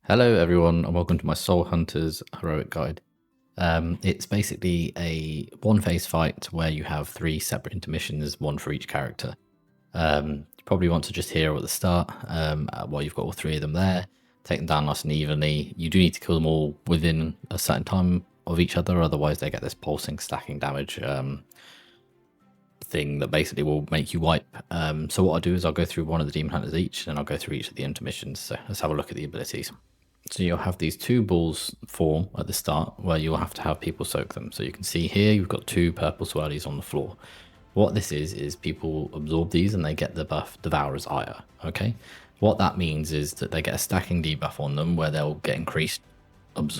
Hello everyone and welcome to my Soul Hunters Heroic Guide. It's basically a one-phase fight where you have 3 separate intermissions, one for each character. You probably want to just hero at the start while you've got all 3 of them there, take them down nice and evenly. You do need to kill them all within a certain time of each other, otherwise they get this pulsing stacking damage thing that basically will make you wipe. So what I'll do is I'll go through one of the Demon Hunters each, and I'll go through each of the intermissions. So let's have a look at the abilities. So you'll have these 2 balls form at the start where you'll have to have people soak them. So you can see here you've got 2 purple swirlies on the floor. What this is people absorb these and they get the buff Devourer's Ire. Okay, what that means is that they get a stacking debuff on them where they'll get increased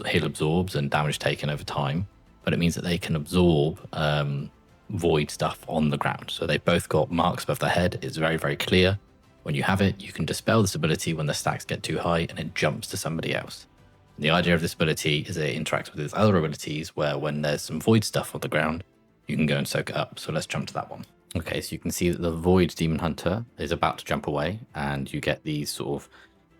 heal absorbs and damage taken over time, but it means that they can absorb void stuff on the ground. So they've both got marks above their head. It's very, very clear. When you have it, you can dispel this ability when the stacks get too high and it jumps to somebody else. And the idea of this ability is that it interacts with its other abilities where when there's some void stuff on the ground, you can go and soak it up. So let's jump to that one. Okay, so you can see that the Void Demon Hunter is about to jump away and you get these sort of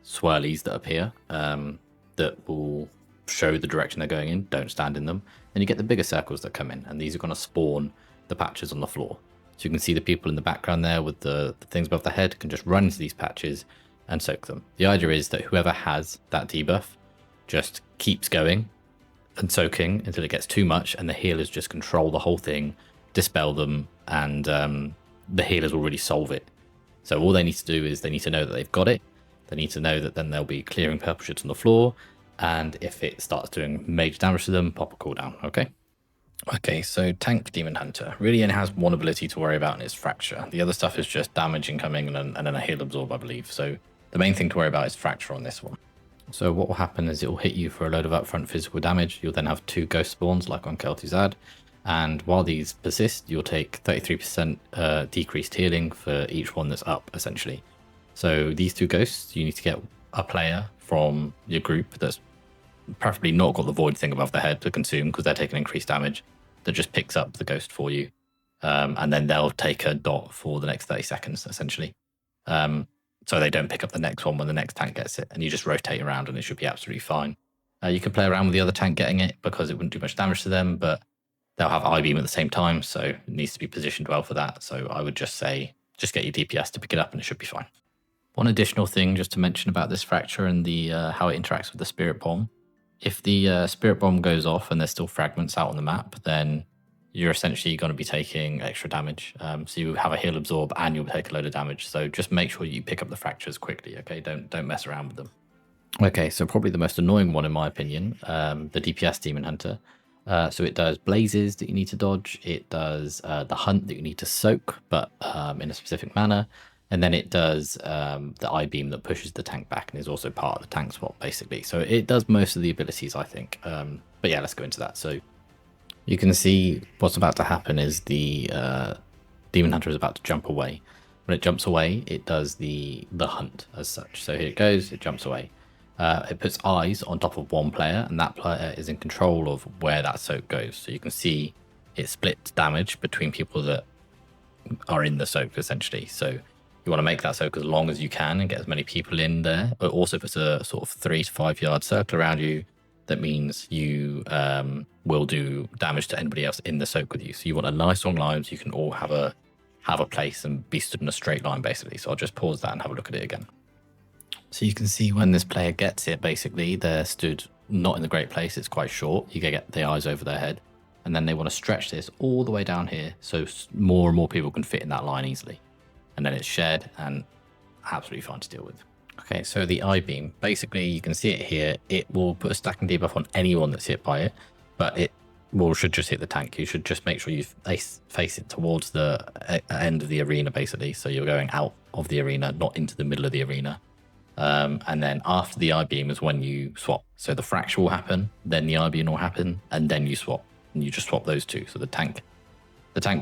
swirlies that appear that will show the direction they're going in. Don't stand in them. And you get the bigger circles that come in, and these are going to spawn the patches on the floor. So you can see the people in the background there with the things above their head can just run into these patches and soak them. The idea is that whoever has that debuff just keeps going and soaking until it gets too much, and the healers just control the whole thing, dispel them, and the healers will really solve it. So all they need to do is they need to know that they've got it. They need to know that then they'll be clearing purple shits on the floor, and if it starts doing major damage to them, pop a cooldown, okay? Okay, so Tank Demon Hunter really only has one ability to worry about, and it's Fracture. The other stuff is just damage incoming and then a heal absorb, I believe. So the main thing to worry about is Fracture on this one. So what will happen is it will hit you for a load of upfront physical damage. You'll then have 2 ghost spawns like on Kel'Thuzad, and while these persist, you'll take 33% decreased healing for each one that's up, essentially. So these 2 ghosts, you need to get a player from your group that's preferably not got the void thing above their head to consume, because they're taking increased damage, that just picks up the ghost for you, and then they'll take a dot for the next 30 seconds essentially, so they don't pick up the next one when the next tank gets it, and you just rotate around and it should be absolutely fine. You can play around with the other tank getting it because it wouldn't do much damage to them, but they'll have I-beam at the same time, so it needs to be positioned well for that. So I would just say just get your DPS to pick it up and it should be fine. One additional thing just to mention about this Fracture and the how it interacts with the Spirit Bomb. If the Spirit Bomb goes off and there's still fragments out on the map, then you're essentially going to be taking extra damage. So you have a heal absorb and you'll take a load of damage. So just make sure you pick up the fractures quickly, okay? Don't mess around with them. Okay, so probably the most annoying one in my opinion, the DPS Demon Hunter. So it does blazes that you need to dodge. It does the hunt that you need to soak, but in a specific manner. And then it does the I-beam that pushes the tank back and is also part of the tank swap, basically. So it does most of the abilities, I think. But yeah, let's go into that. So you can see what's about to happen is the Demon Hunter is about to jump away. When it jumps away, it does the hunt as such. So here it goes, it jumps away. It puts eyes on top of one player, and that player is in control of where that soak goes. So you can see it splits damage between people that are in the soak, essentially. So you want to make that soak as long as you can and get as many people in there. But also if it's a sort of 3 to 5 yard circle around you, that means you will do damage to anybody else in the soak with you. So you want a nice long line so you can all have a place and be stood in a straight line, basically. So I'll just pause that and have a look at it again. So you can see when this player gets it, basically they're stood not in the great place. It's quite short. You can get the eyes over their head, and then they want to stretch this all the way down here so more and more people can fit in that line easily. And then it's shared and absolutely fine to deal with. Okay, so the I-beam, basically you can see it here. It will put a stacking debuff on anyone that's hit by it, but it should just hit the tank. You should just make sure you face it towards the end of the arena, basically. So you're going out of the arena, not into the middle of the arena. And then after the I-beam is when you swap. So the Fracture will happen, then the I-beam will happen, and then you swap. And you just swap those 2. So the tank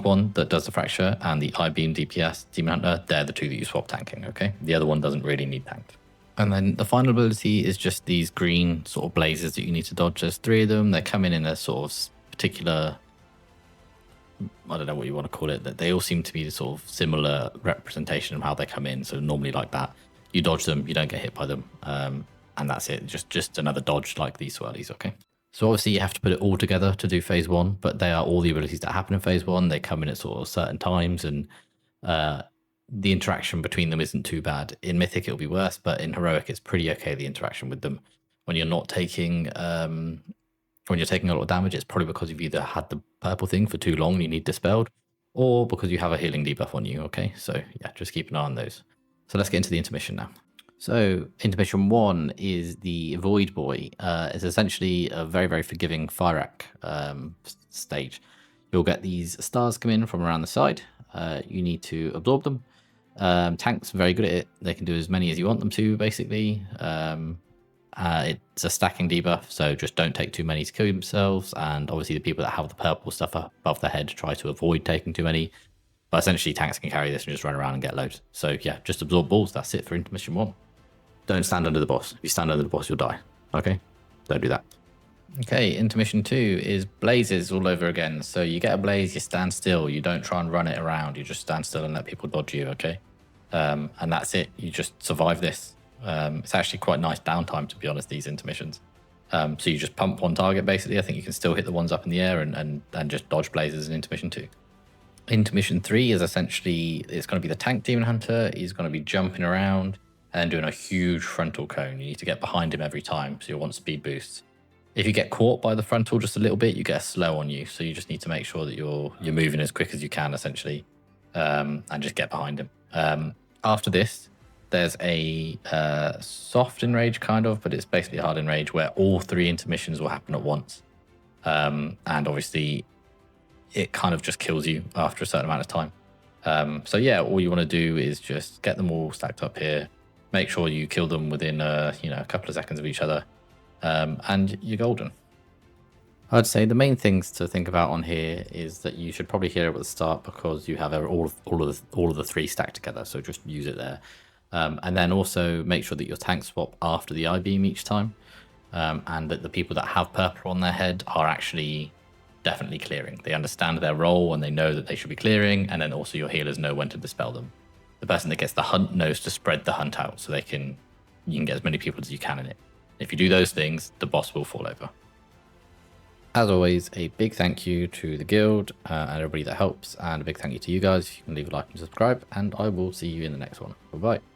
one that does the Fracture and the I-beam DPS Demon Hunter, they're the 2 that you swap tanking, okay? The other one doesn't really need tanked. And then the final ability is just these green sort of blazes that you need to dodge. There's 3 of them. They come in a sort of particular, I don't know what you want to call it, that they all seem to be the sort of similar representation of how they come in. So normally like that, you dodge them, you don't get hit by them. and that's it. Just another dodge like these swirlies, okay? So obviously you have to put it all together to do phase 1, but they are all the abilities that happen in phase 1. They come in at sort of certain times, and the interaction between them isn't too bad. In Mythic it'll be worse, but in Heroic it's pretty okay, the interaction with them. When you're not taking when you're taking a lot of damage, it's probably because you've either had the purple thing for too long and you need dispelled, or because you have a healing debuff on you, okay? So yeah, just keep an eye on those. So let's get into the intermission now. So intermission 1 is the Void Boy. It's essentially a very, very forgiving Fyrak stage. You'll get these stars come in from around the side. You need to absorb them. Tanks are very good at it. They can do as many as you want them to, basically. It's a stacking debuff, so just don't take too many to kill themselves. And obviously the people that have the purple stuff above their head try to avoid taking too many. But essentially tanks can carry this and just run around and get loads. So yeah, just absorb balls. That's it for intermission 1. Don't stand under the boss. If you stand under the boss, you'll die. Okay? Don't do that. Okay, intermission 2 is blazes all over again. So you get a blaze, you stand still. You don't try and run it around. You just stand still and let people dodge you, okay? And that's it. You just survive this. It's actually quite nice downtime, to be honest, these intermissions. So you just pump one target, basically. I think you can still hit the ones up in the air and just dodge blazes in intermission 2. Intermission 3 is essentially, it's going to be the tank demon hunter. He's going to be jumping around and doing a huge frontal cone. You need to get behind him every time, so you'll want speed boosts. If you get caught by the frontal just a little bit, you get a slow on you. So you just need to make sure that you're moving as quick as you can, essentially, and just get behind him. After this, there's a soft enrage, kind of, but it's basically a hard enrage where all 3 intermissions will happen at once. And obviously, it kind of just kills you after a certain amount of time. So yeah, all you want to do is just get them all stacked up here. Make sure you kill them within a couple of seconds of each other, and you're golden. I'd say the main things to think about on here is that you should probably hear it at the start because you have all of the 3 stacked together. So just use it there, and then also make sure that your tank swap after the I-beam each time, and that the people that have purple on their head are actually definitely clearing. They understand their role and they know that they should be clearing, and then also your healers know when to dispel them. The person that gets the hunt knows to spread the hunt out so you can get as many people as you can in it. If you do those things, the boss will fall over. As always, a big thank you to the guild and everybody that helps, and a big thank you to you guys. You can leave a like and subscribe, and I will see you in the next one. Bye bye.